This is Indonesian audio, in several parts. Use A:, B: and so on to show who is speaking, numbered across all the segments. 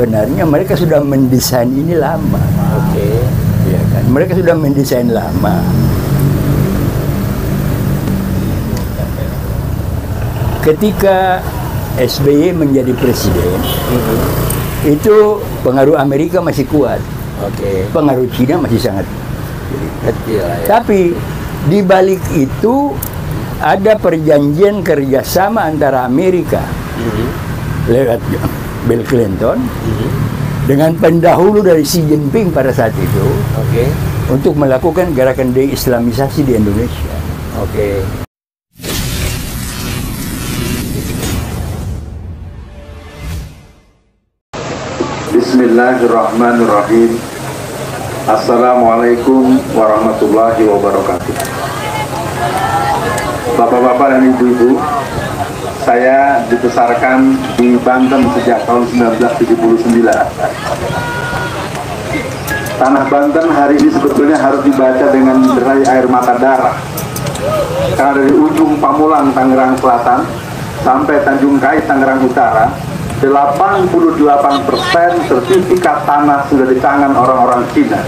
A: sebenarnya mereka sudah mendesain ini lama.
B: Oke.
A: Ya kan? Mereka sudah mendesain lama. Ketika SBY menjadi presiden, itu pengaruh Amerika masih kuat.
B: Oke.
A: Pengaruh Cina masih sangat
B: Kecil lah ya.
A: Tapi di balik itu ada perjanjian kerjasama antara Amerika lewat Bill Clinton dengan pendahulu dari Xi Jinping pada saat itu untuk melakukan gerakan de-Islamisasi di Indonesia.
B: Oke.
C: Bismillahirrahmanirrahim. Assalamualaikum warahmatullahi wabarakatuh. Bapak-bapak dan ibu-ibu, saya dibesarkan di Banten sejak tahun 1979. Tanah Banten hari ini sebetulnya harus dibaca dengan derai air mata darah. Karena dari ujung Pamulang, Tangerang Selatan sampai Tanjung Kait, Tangerang Utara, 88% sertifikat tanah sudah di tangan orang-orang Cina.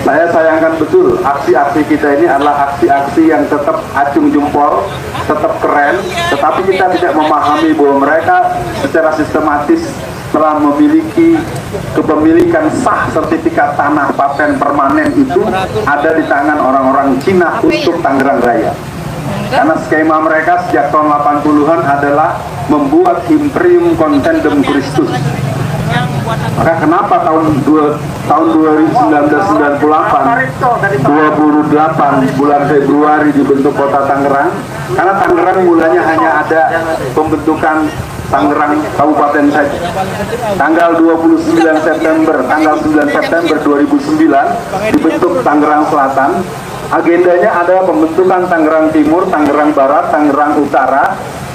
C: Saya sayangkan betul, aksi-aksi kita ini adalah aksi-aksi yang tetap acung jempol, tetap keren, tetapi kita tidak memahami bahwa mereka secara sistematis telah memiliki kepemilikan sah sertifikat tanah paten permanen itu ada di tangan orang-orang Cina untuk Tangerang Raya. Karena skema mereka sejak tahun 80-an adalah membuat Imperium Contendem Christus. Maka kenapa tahun 1998 bulan Februari dibentuk kota Tangerang? Karena Tangerang mulanya hanya ada pembentukan Tangerang Kabupaten saja. Tanggal 29 September 2009 dibentuk Tangerang Selatan. Agendanya adalah pembentukan Tangerang Timur, Tangerang Barat, Tangerang Utara.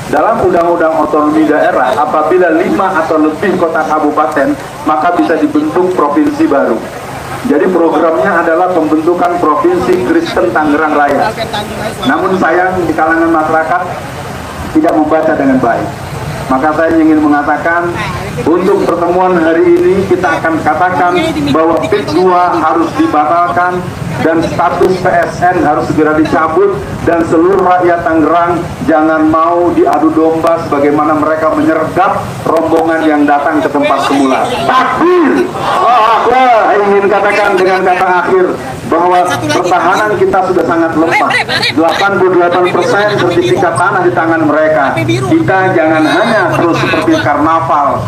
C: Dalam Undang-Undang Otonomi Daerah, apabila 5 atau lebih kota kabupaten, maka bisa dibentuk provinsi baru. Jadi programnya adalah pembentukan Provinsi Kristen Tangerang Raya. Namun sayang di kalangan masyarakat tidak membaca dengan baik. Maka saya ingin mengatakan, untuk pertemuan hari ini kita akan katakan bahwa PIK 2 harus dibatalkan dan status PSN harus segera dicabut, dan seluruh rakyat Tangerang jangan mau diadu domba sebagaimana mereka menyergap rombongan yang datang ke tempat semula. Takbir! Saya ingin katakan dengan kata akhir bahwa pertahanan kita sudah sangat lemah. 88% sertifikat tanah di tangan mereka. Kita jangan hanya terus seperti karnaval,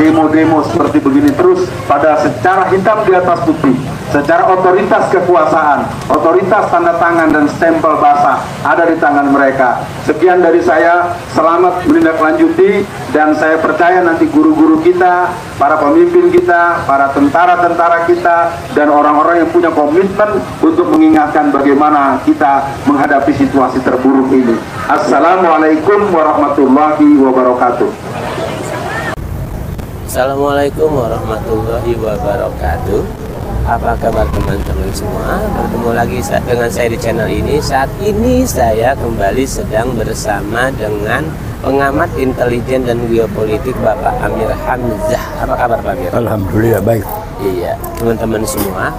C: demo-demo seperti begini terus, pada secara hitam di atas putih, secara otoritas kekuasaan, otoritas tanda tangan dan stempel basah ada di tangan mereka. Sekian dari saya, selamat menindaklanjuti, dan saya percaya nanti guru-guru kita, para pemimpin kita, para tentara-tentara kita, dan orang-orang yang punya komitmen untuk mengingatkan bagaimana kita menghadapi situasi terburuk ini. Assalamualaikum warahmatullahi wabarakatuh.
B: Assalamualaikum warahmatullahi wabarakatuh. Apa kabar teman-teman semua? Bertemu lagi dengan saya di channel ini. Saat ini saya kembali sedang bersama dengan pengamat intelijen dan geopolitik Bapak Amir Hamzah. Apa kabar Pak Amir?
A: Alhamdulillah baik.
B: Iya, teman-teman semua,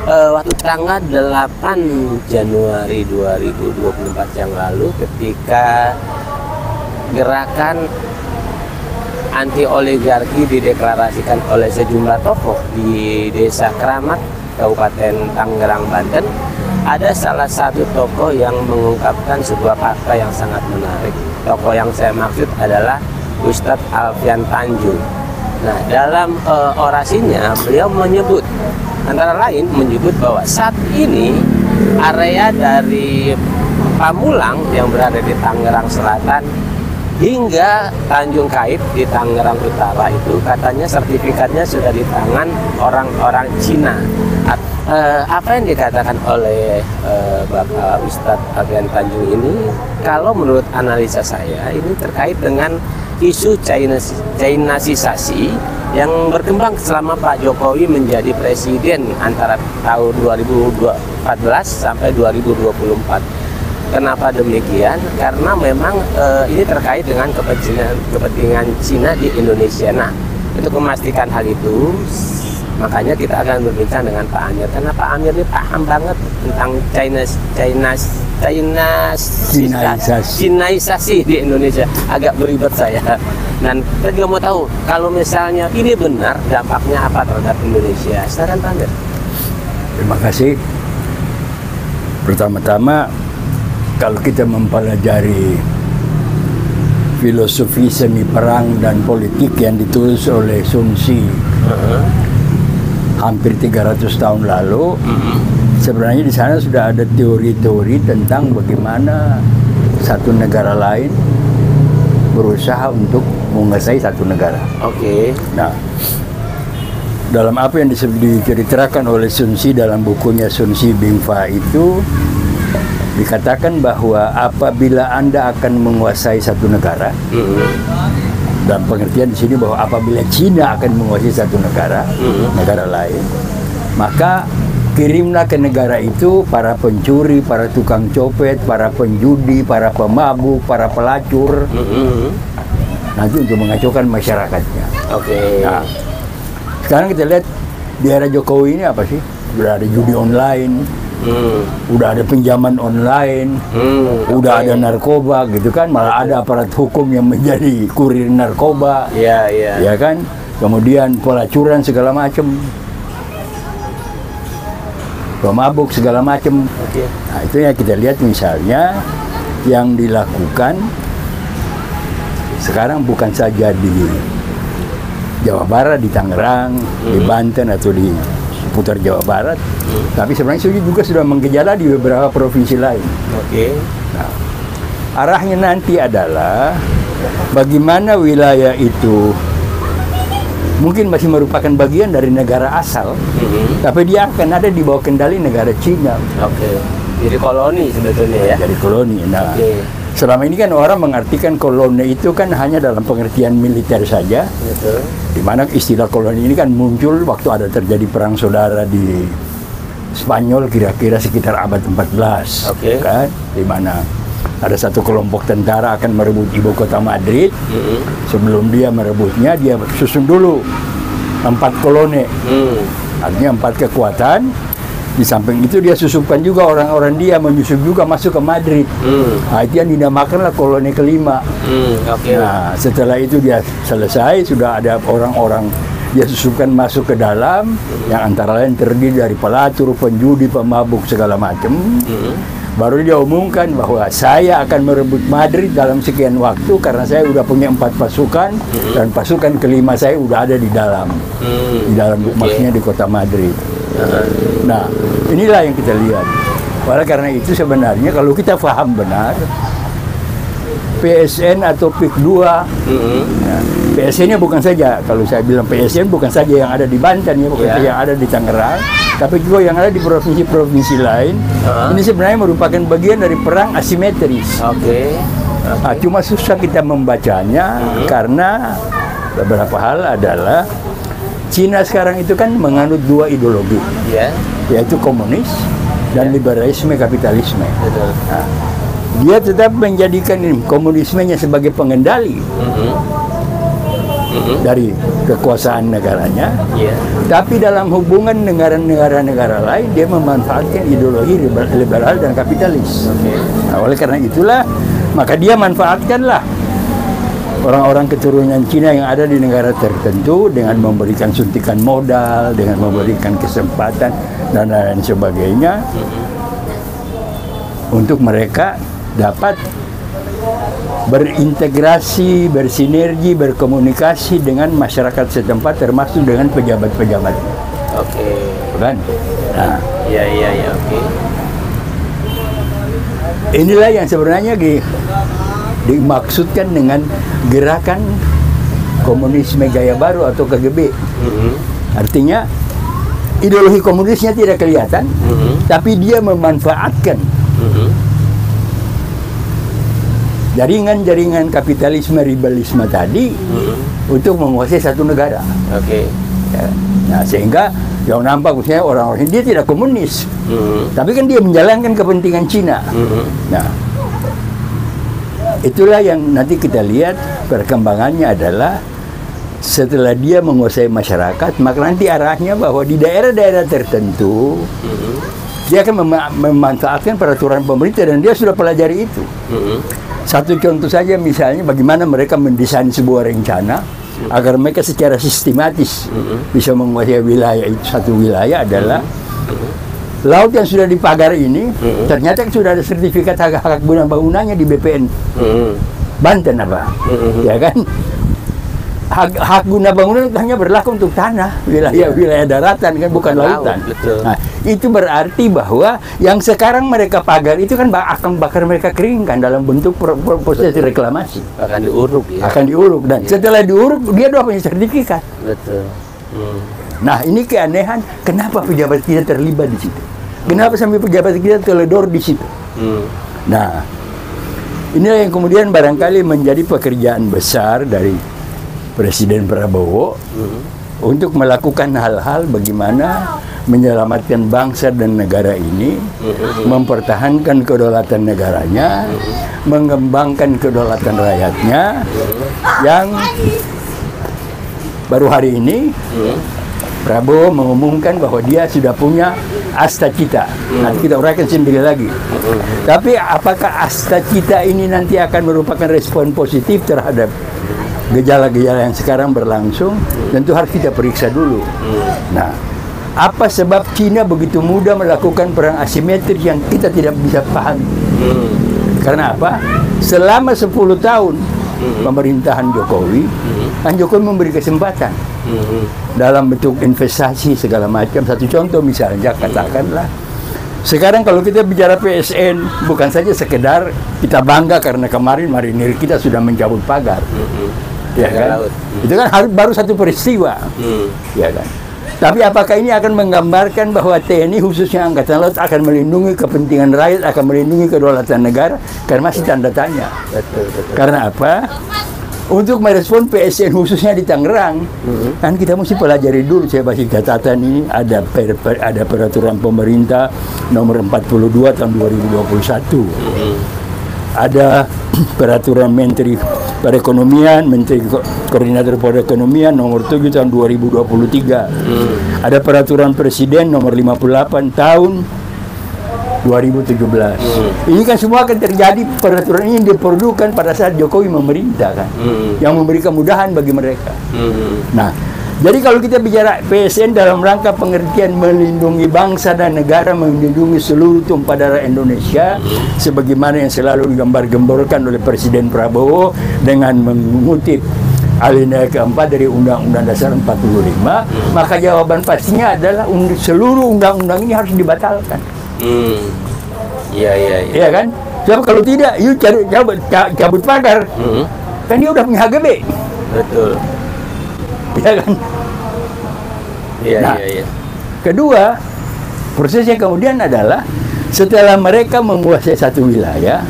B: waktu tanggal 8 Januari 2024 yang lalu, ketika gerakan anti oligarki dideklarasikan oleh sejumlah tokoh di Desa Keramat, Kabupaten Tangerang, Banten, ada salah satu tokoh yang mengungkapkan sebuah fakta yang sangat menarik. Tokoh yang saya maksud adalah Ustadz Alfian Tanjung. Nah, dalam orasinya beliau menyebut, antara lain menyebut bahwa saat ini area dari Pamulang yang berada di Tangerang Selatan hingga Tanjung Kait di Tangerang Utara itu katanya sertifikatnya sudah di tangan orang-orang Cina. Apa yang dikatakan oleh Bapak Ustadz Alfian Tanjung ini, kalau menurut analisa saya, ini terkait dengan isu Chinasisasi yang berkembang selama Pak Jokowi menjadi presiden antara tahun 2014 sampai 2024. Kenapa demikian? Karena memang ini terkait dengan kepentingan Cina di Indonesia. Nah, Untuk memastikan hal itu, makanya kita akan berbincang dengan Pak Amir, karena Pak Amir ini paham banget tentang Cinaisasi di Indonesia. Agak beribet saya. Dan kita juga mau tahu kalau misalnya ini benar, dampaknya apa terhadap Indonesia. Silakan Pak Amir.
A: Terima kasih. Pertama-tama, kalau kita mempelajari filosofi seni perang dan politik yang ditulis oleh Sun Tzu hampir 300 tahun lalu, sebenarnya di sana sudah ada teori-teori tentang bagaimana satu negara lain berusaha untuk menguasai satu negara.
B: Oke.
A: Nah, dalam apa yang diceritakan oleh Sun Tzu dalam bukunya Sun Tzu Bing Fa itu dikatakan bahwa apabila Anda akan menguasai satu negara, dan pengertian di sini bahwa apabila Cina akan menguasai satu negara, negara lain, maka kirimlah ke negara itu para pencuri, para tukang copet, para penjudi, para pemabuk, para pelacur, nanti untuk mengacaukan masyarakatnya.
B: Oke.
A: Nah, sekarang kita lihat di era Jokowi ini apa sih? Sudah ada judi online, udah ada pinjaman online, udah ada narkoba gitu kan, malah ada aparat hukum yang menjadi kurir narkoba, ya kan, kemudian pelacuran segala macam, pemabuk segala macam. Nah, itu yang kita lihat misalnya yang dilakukan sekarang bukan saja di Jawa Barat, di Tangerang, di Banten atau di seputar Jawa Barat, tapi sebenarnya juga sudah menggejala di beberapa provinsi lain. Nah, arahnya nanti adalah bagaimana wilayah itu mungkin masih merupakan bagian dari negara asal, tapi dia akan ada di bawah kendali negara Cina.
B: Jadi koloni sebetulnya ya.
A: Jadi koloni. Nah, selama ini kan orang mengartikan koloni itu kan hanya dalam pengertian militer saja. Di mana istilah koloni ini kan muncul waktu ada terjadi perang saudara di Spanyol kira-kira sekitar abad 14, kan? Di mana ada satu kelompok tentara akan merebut ibu kota Madrid. Sebelum dia merebutnya, dia susun dulu 4 koloni, artinya 4 kekuatan. Di samping itu dia susupkan juga orang-orang dia menyusup juga masuk ke Madrid. Nah, itu yang dinamakanlah koloni kelima. Nah, setelah itu dia selesai, sudah ada orang-orang dia susupkan masuk ke dalam, yang antara lain terdiri dari pelacur, penjudi, pemabuk segala macam. Baru dia umumkan bahwa saya akan merebut Madrid dalam sekian waktu karena saya udah punya 4 pasukan dan pasukan kelima saya udah ada di dalam, maksudnya di kota Madrid. Nah, inilah yang kita lihat. Oleh karena itu sebenarnya kalau kita paham benar PSN atau PIK 2, nah, PSN-nya bukan saja, kalau saya bilang PSN bukan saja yang ada di Banten ya, bukan saja yang ada di Tangerang, tapi juga yang ada di provinsi-provinsi lain. Ini sebenarnya merupakan bagian dari perang asimetris. Nah, cuma susah kita membacanya karena beberapa hal adalah Cina sekarang itu kan menganut 2 ideologi, yaitu komunis dan liberalisme kapitalisme. Nah, dia tetap menjadikan komunismenya sebagai pengendali dari kekuasaan negaranya, tapi dalam hubungan negara-negara lain dia memanfaatkan ideologi liberal dan kapitalis. Nah, oleh karena itulah maka dia manfaatkanlah orang-orang keturunan Cina yang ada di negara tertentu dengan memberikan suntikan modal, dengan memberikan kesempatan dan lain sebagainya untuk mereka dapat berintegrasi, bersinergi, berkomunikasi dengan masyarakat setempat termasuk dengan pejabat-pejabat. Kan? Nah, inilah yang sebenarnya dimaksudkan dengan gerakan komunisme gaya baru atau KGB. Artinya ideologi komunisnya tidak kelihatan, tapi dia memanfaatkan jaringan-jaringan kapitalisme ribelisme tadi untuk menguasai satu negara. Ya. Nah, sehingga yang nampak misalnya orang-orang dia tidak komunis, tapi kan dia menjalankan kepentingan Cina. Nah, itulah yang nanti kita lihat perkembangannya adalah setelah dia menguasai masyarakat, maka nanti arahnya bahwa di daerah-daerah tertentu dia akan memanfaatkan peraturan pemerintah dan dia sudah pelajari itu. Satu contoh saja misalnya bagaimana mereka mendesain sebuah rencana agar mereka secara sistematis bisa menguasai wilayah itu. Satu wilayah adalah laut yang sudah dipagar ini ternyata sudah ada sertifikat hak guna bangunannya di BPN Banten apa, ya kan? Hak guna bangunan itu hanya berlaku untuk tanah, wilayah daratan kan, bukan lautan. Nah, itu berarti bahwa yang sekarang mereka pagar itu kan akan bakar mereka keringkan dalam bentuk proses reklamasi.
B: Akan diuruk ya.
A: Akan diuruk dan setelah diuruk dia sudah punya sertifikat.
B: Betul.
A: Nah, ini keanehan. Kenapa pejabat kita terlibat di situ? Kenapa sampai pejabat kita teledor di situ? Nah, inilah yang kemudian barangkali menjadi pekerjaan besar dari Presiden Prabowo untuk melakukan hal-hal bagaimana menyelamatkan bangsa dan negara ini, mempertahankan kedaulatan negaranya, mengembangkan kedaulatan rakyatnya, yang baru hari ini Prabowo mengumumkan bahwa dia sudah punya asta cita. Nanti kita uraikan sendiri lagi. Tapi apakah asta cita ini nanti akan merupakan respon positif terhadap gejala-gejala yang sekarang berlangsung? Tentu harus kita periksa dulu. Nah, apa sebab Cina begitu mudah melakukan perang asimetris yang kita tidak bisa pahami? Karena apa? Selama 10 tahun pemerintahan Jokowi, kan Jokowi memberi kesempatan dalam bentuk investasi segala macam. Satu contoh misalnya, katakanlah sekarang kalau kita bicara PSN, bukan saja sekedar kita bangga karena kemarin marinir kita sudah mencabut pagar, ya kan? Itu kan baru satu peristiwa, ya kan? Tapi apakah ini akan menggambarkan bahwa TNI khususnya Angkatan Laut akan melindungi kepentingan rakyat, akan melindungi kedaulatan negara? Karena masih tanda tanya. Karena apa? Untuk merespon PSN khususnya di Tangerang, kan kita mesti pelajari dulu. Saya baca catatan ini ada peraturan pemerintah nomor 42 tahun 2021. Ada peraturan Menteri Perekonomian, Menteri Koordinator Perekonomian nomor 7 tahun 2023. Ada peraturan Presiden nomor 58 tahun 2017. Ini kan semua akan terjadi, peraturan ini diperlukan pada saat Jokowi memerintah kan, yang memberi kemudahan bagi mereka. Nah, jadi kalau kita bicara PSN dalam rangka pengertian melindungi bangsa dan negara, melindungi seluruh tumpah darah Indonesia, sebagaimana yang selalu digambar-gemborkan oleh Presiden Prabowo dengan mengutip alinea keempat dari Undang-Undang Dasar 45, maka jawaban pastinya adalah seluruh undang-undang ini harus dibatalkan. Iya kan? Sebab kalau tidak, yuk cabut pagar. Kan dia udah punya HGB.
B: Betul.
A: Ya kan? Iya. Kedua, prosesnya kemudian adalah setelah mereka menguasai satu wilayah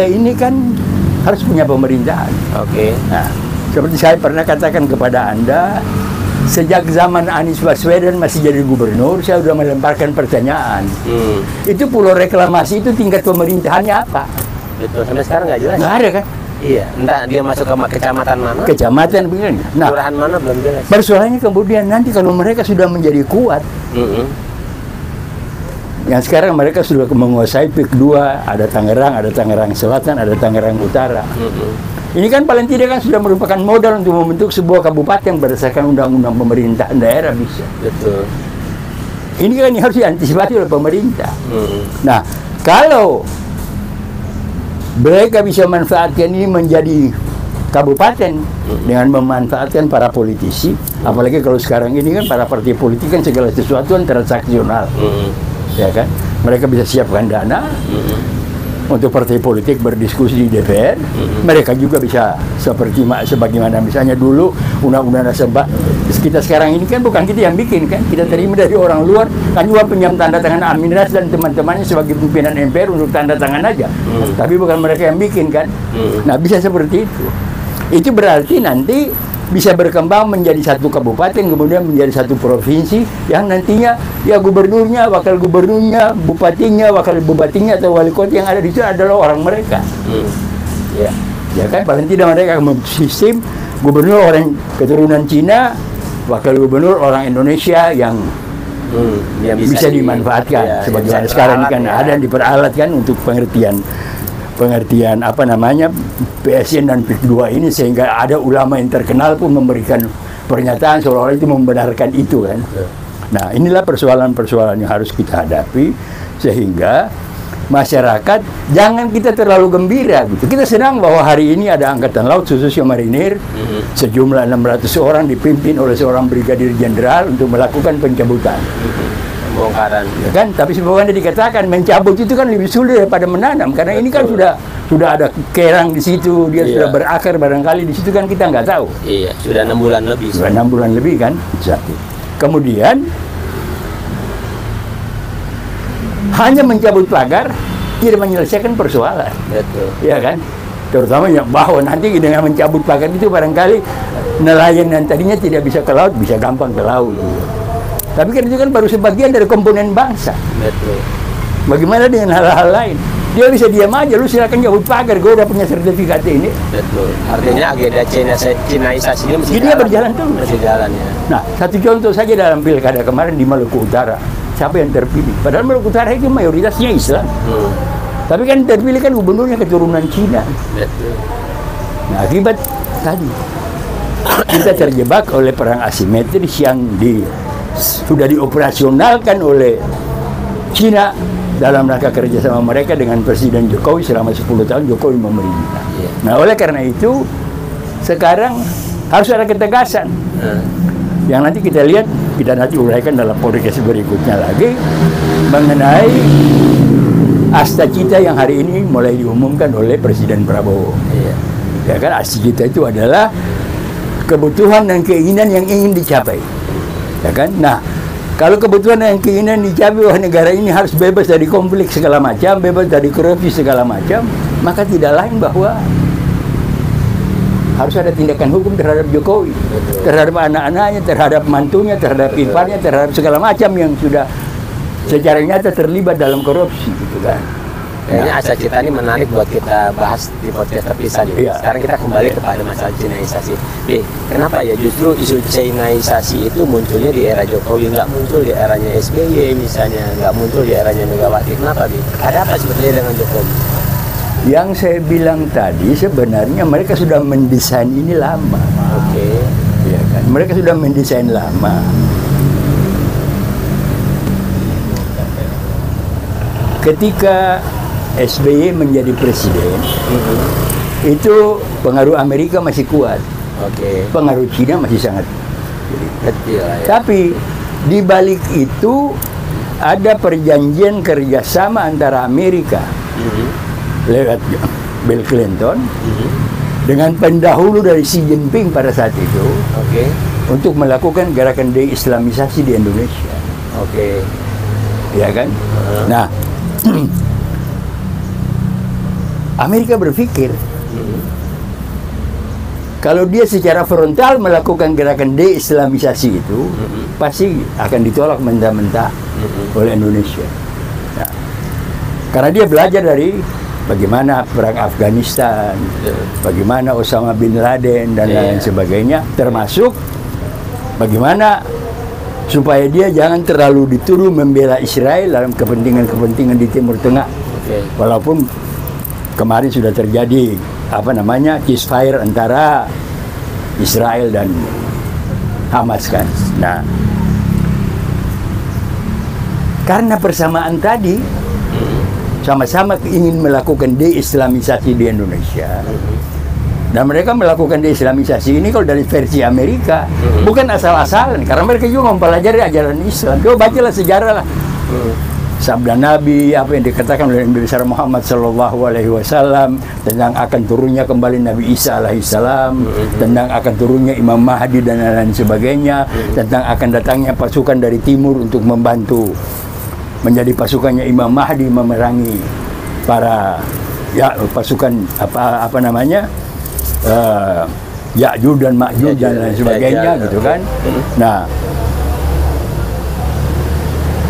A: ini kan harus punya pemerintahan. Oke. Nah, seperti saya pernah katakan kepada Anda, sejak zaman Anies Baswedan masih jadi gubernur, saya sudah melemparkan pertanyaan. Itu pulau reklamasi itu tingkat pemerintahannya apa?
B: Betul, sampai sekarang nggak jelas.
A: Nggak ada kan?
B: Iya, entah dia masuk ke kecamatan mana?
A: Kecamatan begini. Nah,
B: kelurahan mana belum jelas.
A: Persoalannya kemudian nanti kalau mereka sudah menjadi kuat, yang sekarang mereka sudah menguasai PIK 2, ada Tangerang Selatan, ada Tangerang Utara. Ini kan paling tidak kan sudah merupakan modal untuk membentuk sebuah kabupaten berdasarkan undang-undang pemerintahan daerah bisa. Betul. Ini kan yang harus diantisipasi oleh pemerintah. Nah, kalau mereka bisa manfaatkan ini menjadi kabupaten dengan memanfaatkan para politisi, apalagi kalau sekarang ini kan para partai politik kan segala sesuatu kan transaksional, ya kan? Mereka bisa siapkan dana untuk partai politik berdiskusi di DPR. Mereka juga bisa seperti sebagaimana misalnya dulu undang-undang dasar kita sekarang ini kan bukan kita yang bikin kan, kita terima dari orang luar, kan juga pinjam tanda tangan Amin Rais dan teman-temannya sebagai pimpinan MPR untuk tanda tangan aja, tapi bukan mereka yang bikin kan. Nah, bisa seperti itu. Itu berarti nanti bisa berkembang menjadi satu kabupaten, kemudian menjadi satu provinsi yang nantinya ya gubernurnya, wakil gubernurnya, bupatinya, wakil bupatinya atau wali kota yang ada di situ adalah orang mereka. Ya kan, paling tidak mereka sistem gubernur orang keturunan Cina, wakil gubernur orang Indonesia yang bisa dimanfaatkan. Sebagaimana sekarang kan ada diperalatkan untuk pengertian apa namanya PSN dan PIK2 ini, sehingga ada ulama yang terkenal pun memberikan pernyataan seolah-olah itu membenarkan itu kan. Nah, inilah persoalan-persoalan yang harus kita hadapi, sehingga masyarakat jangan kita terlalu gembira gitu. Kita senang bahwa hari ini ada angkatan laut khususnya marinir sejumlah 600 orang dipimpin oleh seorang brigadir jenderal untuk melakukan pencabutan.
B: Pembongkaran.
A: Ya kan? Tapi sebagaimana dikatakan mencabut itu kan lebih sulit daripada menanam, karena ini kan sudah ada kerang di situ, dia sudah berakar barangkali di situ kan kita nggak tahu.
B: Iya, sudah 6 bulan lebih.
A: Sudah 6 bulan lebih kan. Satu. Kemudian hanya mencabut pagar tidak menyelesaikan persoalan.
B: Betul.
A: Ya kan? Terutama bahwa nanti dengan mencabut pagar itu barangkali nelayan yang tadinya tidak bisa ke laut bisa gampang ke laut. Tapi kan itu kan baru sebagian dari komponen bangsa.
B: Betul.
A: Bagaimana dengan hal-hal lain? Dia bisa diam aja, lu silakan cabut pagar, gue udah punya sertifikat ini.
B: Betul. Artinya agenda Cinaisasi ini
A: Jadi dia berjalan terus.
B: Masih jalan ya.
A: Nah, satu contoh saja dalam pilkada kemarin di Maluku Utara. Siapa yang terpilih? Padahal Maluku Utara itu mayoritasnya Islam. Tapi kan terpilih kan gubernurnya keturunan Cina.
B: Betul.
A: Nah, akibat tadi kita terjebak oleh perang asimetris yang sudah dioperasionalkan oleh Cina dalam rangka kerjasama mereka dengan Presiden Jokowi selama 10 tahun Jokowi memerintah. Nah, oleh karena itu sekarang harus ada ketegasan. Yang nanti kita lihat, kita nanti uraikan dalam podcast berikutnya lagi mengenai asta cita yang hari ini mulai diumumkan oleh Presiden Prabowo. Ya kan, asta cita itu adalah kebutuhan dan keinginan yang ingin dicapai. Ya kan? Nah, kalau kebutuhan dan keinginan dicapai bahwa negara ini harus bebas dari konflik segala macam, bebas dari korupsi segala macam, maka tidak lain bahwa harus ada tindakan hukum terhadap Jokowi, terhadap anak-anaknya, terhadap mantunya, terhadap iparnya, terhadap segala macam yang sudah secara nyata terlibat dalam korupsi, gitu kan.
B: Kayaknya asa cita ini menarik buat kita bahas di podcast terpisah nih. Sekarang kita kembali kepada masalah Cinaisasi. Kenapa ya justru isu Cinaisasi itu munculnya di era Jokowi, nggak muncul di eranya SBY misalnya, nggak muncul di eranya Megawati? Kenapa, Bi? Ada apa sebetulnya dengan Jokowi?
A: Yang saya bilang tadi sebenarnya mereka sudah mendesain ini lama.
B: Oke.
A: Ya kan? Mereka sudah mendesain lama. Ketika SBY menjadi presiden, itu pengaruh Amerika masih kuat. Pengaruh Cina masih sangat
B: kecil.
A: Tapi di balik itu ada perjanjian kerjasama antara Amerika lewat Bill Clinton dengan pendahulu dari Xi Jinping pada saat itu untuk melakukan gerakan de-islamisasi di Indonesia. Ya kan? Nah, Amerika berpikir kalau dia secara frontal melakukan gerakan de-islamisasi itu pasti akan ditolak mentah-mentah oleh Indonesia. Nah, karena dia belajar dari bagaimana perang Afghanistan, bagaimana Osama bin Laden dan lain sebagainya, termasuk bagaimana supaya dia jangan terlalu dituduh membela Israel dalam kepentingan-kepentingan di Timur Tengah. Walaupun kemarin sudah terjadi ceasefire antara Israel dan Hamas kan. Nah, karena persamaan tadi sama-sama ingin melakukan de-islamisasi di Indonesia. Dan mereka melakukan de-islamisasi ini kalau dari versi Amerika bukan asal-asalan, karena mereka juga mempelajari ajaran Islam. Coba bacalah sejarah lah. Sabda Nabi, apa yang dikatakan oleh Nabi besar Muhammad SAW tentang akan turunnya kembali Nabi Isa alaihissalam, tentang akan turunnya Imam Mahdi dan lain sebagainya, tentang akan datangnya pasukan dari timur untuk membantu menjadi pasukannya Imam Mahdi memerangi para pasukan Ya'juj dan Ma'juj dan lain sebagainya gitu kan. Nah,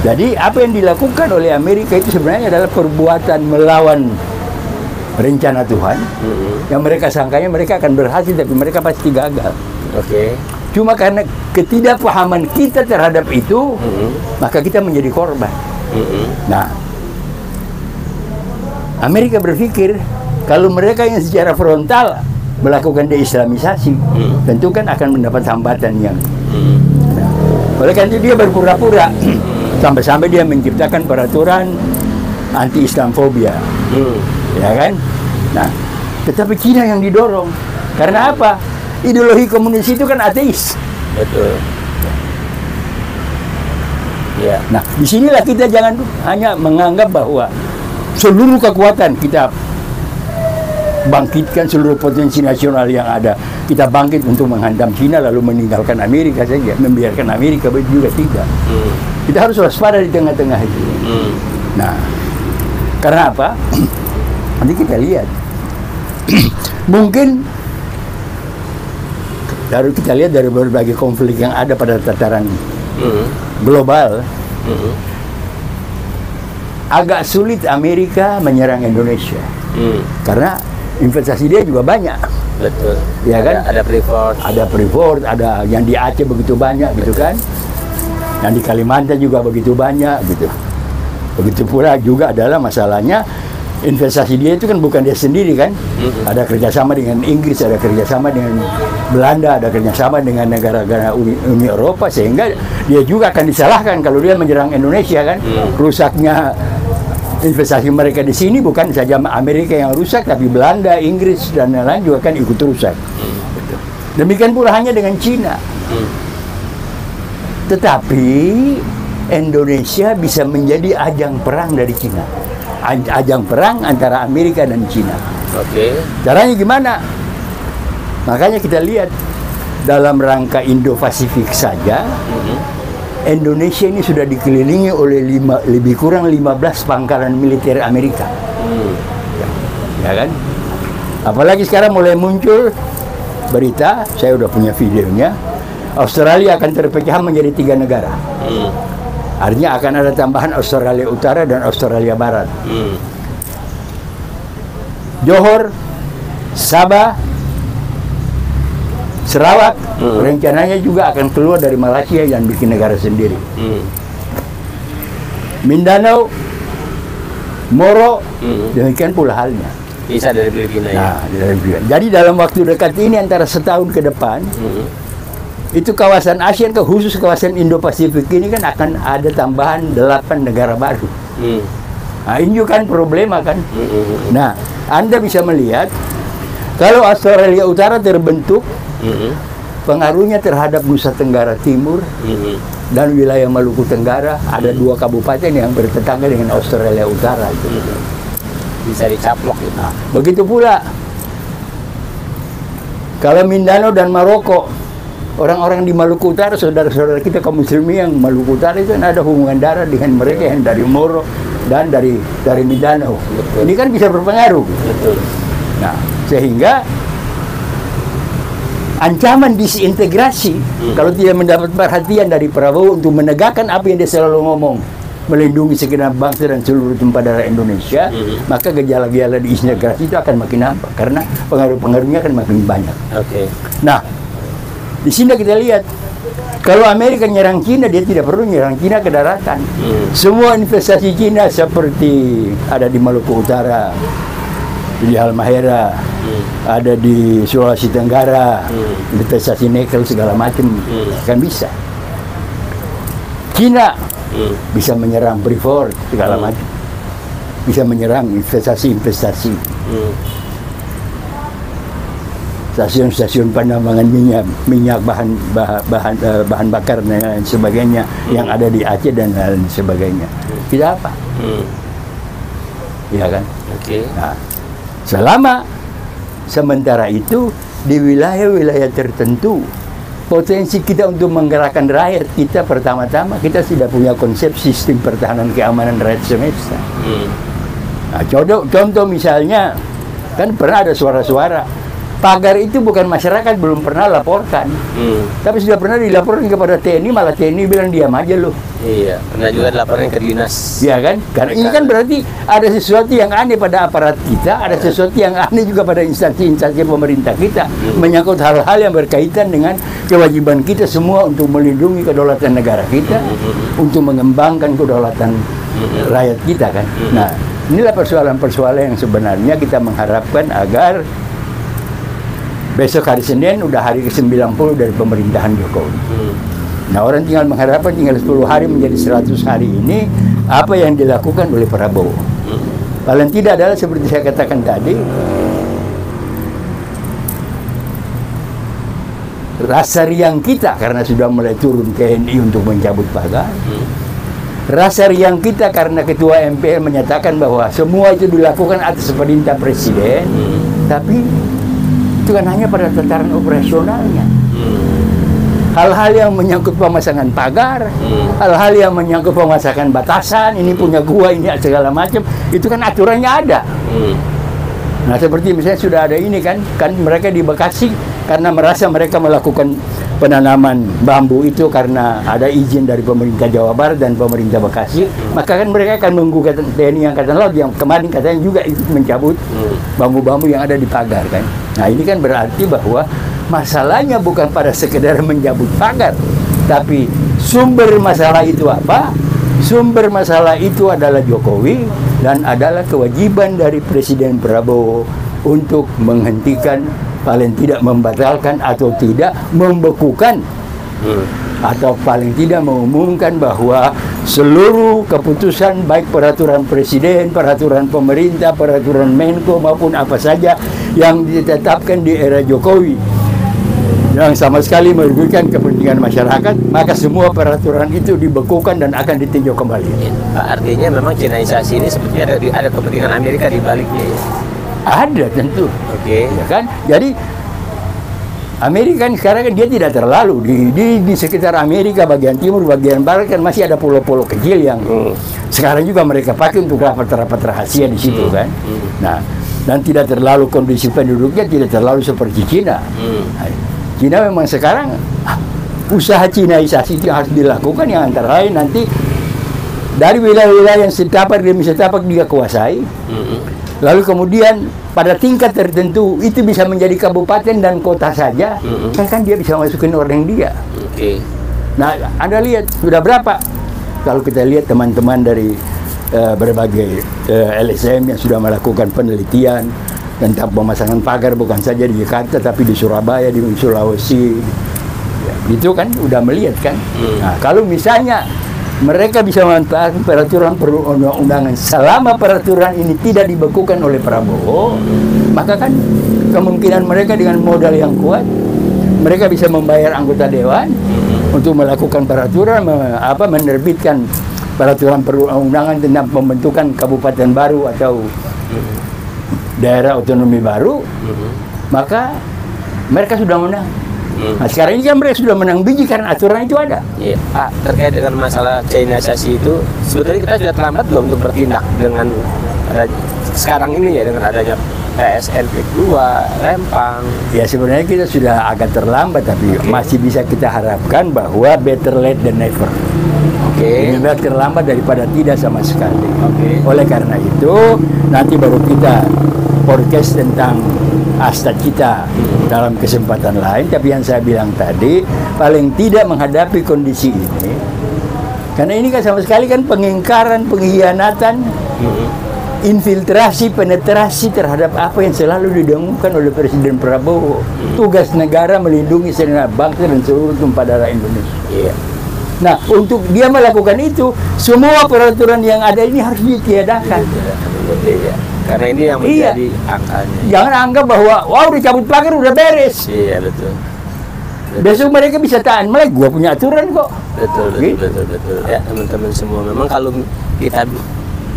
A: jadi apa yang dilakukan oleh Amerika itu sebenarnya adalah perbuatan melawan rencana Tuhan Yang mereka sangkanya mereka akan berhasil, tapi mereka pasti gagal.
B: Oke.
A: Cuma karena ketidakpahaman kita terhadap itu, maka kita menjadi korban. Nah, Amerika berpikir kalau mereka yang secara frontal melakukan deislamisasi, tentu kan akan mendapat hambatan yang. Nah, oleh karena itu dia berpura-pura, sampai-sampai dia menciptakan peraturan anti-Islamfobia, ya kan? Nah, tetapi Cina yang didorong. Karena apa? Ideologi komunis itu kan ateis.
B: Betul. Ya.
A: Nah, disinilah kita jangan hanya menganggap bahwa seluruh kekuatan kita bangkitkan, seluruh potensi nasional yang ada kita bangkit untuk menghantam Cina lalu meninggalkan Amerika saja, membiarkan Amerika juga tidak. Kita harus waspada di tengah-tengah itu. Nah, karena apa? Nanti kita lihat. Mungkin kita lihat dari berbagai konflik yang ada pada tataran global, agak sulit Amerika menyerang Indonesia karena investasi dia juga banyak.
B: Betul.
A: Ya kan?
B: Ada Freeport.
A: Ada Freeport, ada yang di Aceh begitu banyak. Betul. Gitu kan? Yang di Kalimantan juga begitu banyak gitu. Begitu pula juga adalah masalahnya investasi dia itu kan bukan dia sendiri kan, ada kerjasama dengan Inggris, ada kerjasama dengan Belanda, ada kerjasama dengan negara-negara Uni Eropa, sehingga dia juga akan disalahkan kalau dia menyerang Indonesia kan. Rusaknya investasi mereka di sini bukan saja Amerika yang rusak, tapi Belanda, Inggris dan lain-lain juga kan ikut rusak. Demikian pula hanya dengan Cina. Tetapi Indonesia bisa menjadi ajang perang dari Cina. Ajang perang antara Amerika dan Cina.
B: Oke.
A: Caranya gimana? Makanya kita lihat dalam rangka Indo-Pasifik saja, Indonesia ini sudah dikelilingi oleh lebih kurang 15 pangkalan militer Amerika. Ya kan? Apalagi sekarang mulai muncul berita, saya udah punya videonya, Australia akan terpecah menjadi 3 negara. Artinya akan ada tambahan Australia Utara dan Australia Barat. Johor, Sabah, Sarawak, rencananya juga akan keluar dari Malaysia dan bikin negara sendiri. Mindanao, Moro, demikian pula halnya.
B: Bisa dari Filipina ya.
A: Nah, dari Filipina. Jadi dalam waktu dekat ini antara setahun ke depan, itu kawasan ASEAN, khusus kawasan Indo-Pasifik ini kan akan ada tambahan 8 negara baru. Nah, ini juga kan problema kan. Nah, Anda bisa melihat kalau Australia Utara terbentuk, pengaruhnya terhadap Nusa Tenggara Timur dan wilayah Maluku Tenggara, ada 2 kabupaten yang bertetangga dengan Australia Utara itu.
B: Bisa dicaplok gitu.
A: Nah, begitu pula kalau Mindanao dan Maroko, orang-orang di Maluku Utara, saudara-saudara kita kaum muslimin yang Maluku Utara itu ada hubungan darah dengan mereka yang dari Moro dan dari Mindanao. Betul. Ini kan bisa berpengaruh.
B: Betul.
A: Nah, sehingga ancaman disintegrasi kalau tidak mendapat perhatian dari Prabowo untuk menegakkan apa yang dia selalu ngomong, melindungi segenap bangsa dan seluruh tumpah darah Indonesia, maka gejala-gejala disintegrasi itu akan makin nampak karena pengaruh-pengaruhnya akan makin banyak.
B: Oke.
A: Nah, di sini kita lihat kalau Amerika nyerang Cina, dia tidak perlu nyerang Cina ke daratan. Semua investasi Cina seperti ada di Maluku Utara, di Halmahera, ada di Sulawesi Tenggara, investasi nikel segala macam kan bisa. Cina bisa menyerang Freeport segala macam, bisa menyerang investasi-investasi, stasiun-stasiun penambangan minyak bahan bakar dan lain sebagainya yang ada di Aceh dan lain sebagainya. Kita apa? Ya kan?
B: Oke.
A: Nah, sementara itu di wilayah-wilayah tertentu, potensi kita untuk menggerakkan rakyat kita, pertama-tama kita sudah punya konsep sistem pertahanan keamanan rakyat semesta. Nah, contoh misalnya kan pernah ada suara-suara pagar itu bukan masyarakat belum pernah laporkan, tapi sudah pernah dilaporkan kepada TNI, malah TNI bilang diam aja loh.
B: Iya, pernah juga dilaporkan ke dinas.
A: Iya kan? Karena ini kan berarti ada sesuatu yang aneh pada aparat kita, ada sesuatu yang aneh juga pada instansi-instansi pemerintah kita, menyangkut hal-hal yang berkaitan dengan kewajiban kita semua untuk melindungi kedaulatan negara kita, untuk mengembangkan kedaulatan rakyat kita kan. Nah, inilah persoalan-persoalan yang sebenarnya kita mengharapkan agar besok hari Senin udah hari ke-90 dari pemerintahan Jokowi. Nah, orang tinggal mengharapkan tinggal 10 hari menjadi 100 hari ini apa yang dilakukan oleh Prabowo. Paling tidak adalah seperti saya katakan tadi, rasa riang kita karena sudah mulai turun TNI untuk mencabut pagar. Rasa riang kita karena Ketua MPR menyatakan bahwa semua itu dilakukan atas perintah Presiden. Tapi itu kan hanya pada tataran operasionalnya. Hal-hal yang menyangkut pemasangan pagar, hal-hal yang menyangkut pemasangan batasan, ini punya gua, ini segala macam, itu kan aturannya ada. Nah, seperti misalnya sudah ada ini kan mereka di Bekasi karena merasa mereka melakukan penanaman bambu itu karena ada izin dari pemerintah Jawa Barat dan pemerintah Bekasi, maka kan mereka akan menggugat TNI Angkatan Laut yang kemarin katanya juga ikut mencabut bambu-bambu yang ada di pagar kan. Nah, ini kan berarti bahwa masalahnya bukan pada sekedar mencabut pagar, tapi sumber masalah itu apa? Sumber masalah itu adalah Jokowi dan adalah kewajiban dari Presiden Prabowo untuk menghentikan, paling tidak membatalkan atau tidak membekukan, atau paling tidak mengumumkan bahwa seluruh keputusan baik peraturan Presiden, peraturan pemerintah, peraturan Menko maupun apa saja yang ditetapkan di era Jokowi yang sama sekali merugikan kepentingan masyarakat, maka semua peraturan itu dibekukan dan akan ditinjau kembali.
B: Artinya memang Cinaisasi ini sepertinya ada kepentingan Amerika di baliknya.
A: Ada tentu.
B: Oke.
A: Ya kan? Jadi Amerika kan sekarang kan dia tidak terlalu di sekitar Amerika bagian timur, bagian barat kan masih ada pulau-pulau kecil yang sekarang juga mereka pakai untuk rapat-rapat rahasia di situ kan. Nah, dan tidak terlalu kondisi penduduknya tidak terlalu seperti Cina. Cina memang sekarang usaha Cinaisasi yang harus dilakukan yang antara lain nanti dari wilayah-wilayah yang setapak demi setapak dia kuasai. Lalu kemudian pada tingkat tertentu itu bisa menjadi kabupaten dan kota saja, kan dia bisa masukin orang dia. Nah, Anda lihat sudah berapa? Kalau kita lihat teman-teman dari berbagai LSM yang sudah melakukan penelitian tentang pemasangan pagar bukan saja di Jakarta tapi di Surabaya, di Sulawesi, ya, itu kan udah melihat kan. Nah, kalau misalnya mereka bisa memanfaatkan peraturan perundang-undangan selama peraturan ini tidak dibekukan oleh Prabowo, maka kan kemungkinan mereka dengan modal yang kuat mereka bisa membayar anggota dewan untuk melakukan peraturan menerbitkan peraturan perundang-undangan tentang pembentukan kabupaten baru atau daerah otonomi baru, maka mereka sudah menang. Nah, sekarang ini kan mereka sudah menang biji karena aturan itu ada.
B: Iya, Pak, terkait dengan masalah Cinaisasi itu, sebetulnya kita sudah terlambat belum untuk bertindak dengan sekarang ini ya, dengan adanya PSN Pik 2, Rempang.
A: Ya sebenarnya kita sudah agak terlambat, tapi masih bisa kita harapkan bahwa better late than never. Lebih baik terlambat daripada tidak sama sekali. Oleh karena itu, nanti baru kita podcast tentang hashtag kita dalam kesempatan lain. Tapi yang saya bilang tadi, paling tidak menghadapi kondisi ini, karena ini kan sama sekali kan pengingkaran, pengkhianatan, infiltrasi, penetrasi terhadap apa yang selalu didengungkan oleh Presiden Prabowo. Tugas negara melindungi segenap bangsa dan seluruh tumpah darah Indonesia. Nah, untuk dia melakukan itu, semua peraturan yang ada ini harus ditiadakan.
B: Karena ini yang menjadi angkanya.
A: Jangan anggap bahwa, wah udah cabut pagar, udah beres.
B: Iya, betul.
A: Besok mereka bisa tahan, malah gua punya aturan kok.
B: Betul. Ya, teman-teman semua, memang kalau kita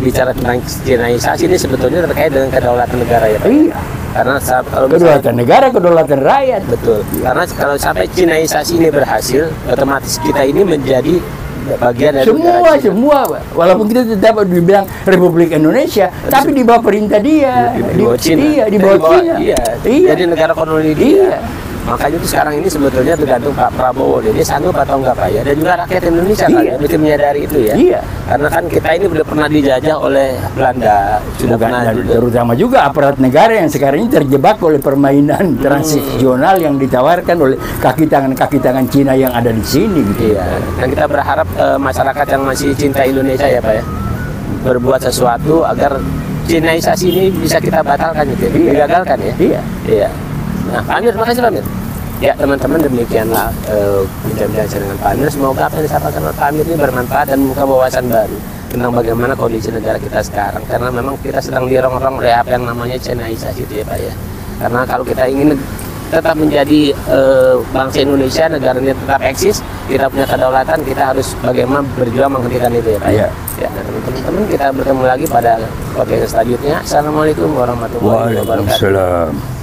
B: bicara tentang Cinaisasi ini sebetulnya terkait dengan kedaulatan negara ya Pak?
A: Iya.
B: Karena kalau
A: kedaulatan negara, kedaulatan rakyat.
B: Betul. Karena kalau sampai Cinaisasi ini berhasil, otomatis kita ini menjadi bagian dari
A: semua, Pak. Walaupun kita tetap dibilang Republik Indonesia, tapi di bawah perintah dia,
B: di bawah Cina.
A: Iya, di bawah Cina.
B: Iya. Jadi negara koloni dia.
A: Iya.
B: Makanya itu sekarang ini sebetulnya tergantung Pak Prabowo, dia sanggup atau enggak Pak ya, dan juga rakyat Indonesia kan ya, mesti menyadari itu ya.
A: Iya.
B: Karena kan kita ini udah pernah dijajah oleh Belanda, sudah pernah
A: terutama juga aparat negara yang sekarang ini terjebak oleh permainan transisional yang ditawarkan oleh kaki tangan Cina yang ada di sini gitu.
B: Iya. Dan kita berharap masyarakat yang masih cinta Indonesia ya Pak ya, berbuat sesuatu agar Cinaisasi ini bisa kita batalkan gitu, digagalkan ya.
A: Iya.
B: Iya. Nah, Pak Amir, makasih Pak Amir. Ya teman-teman, demikianlah bincang-bincang dengan Pak Amir. Semoga apa yang disampaikan oleh Pak Amir ini bermanfaat dan membuka wawasan baru tentang bagaimana kondisi negara kita sekarang. Karena memang kita sedang dirongrong oleh apa yang namanya Cinaisasi itu ya Pak ya. Karena kalau kita ingin tetap menjadi bangsa Indonesia, negara ini tetap eksis, kita punya kedaulatan, kita harus bagaimana berjuang menghentikan itu ya Pak ya. Ya, dan teman-teman, kita bertemu lagi pada podcast selanjutnya. Assalamualaikum warahmatullahi wabarakatuh.
A: Waalaikumsalam.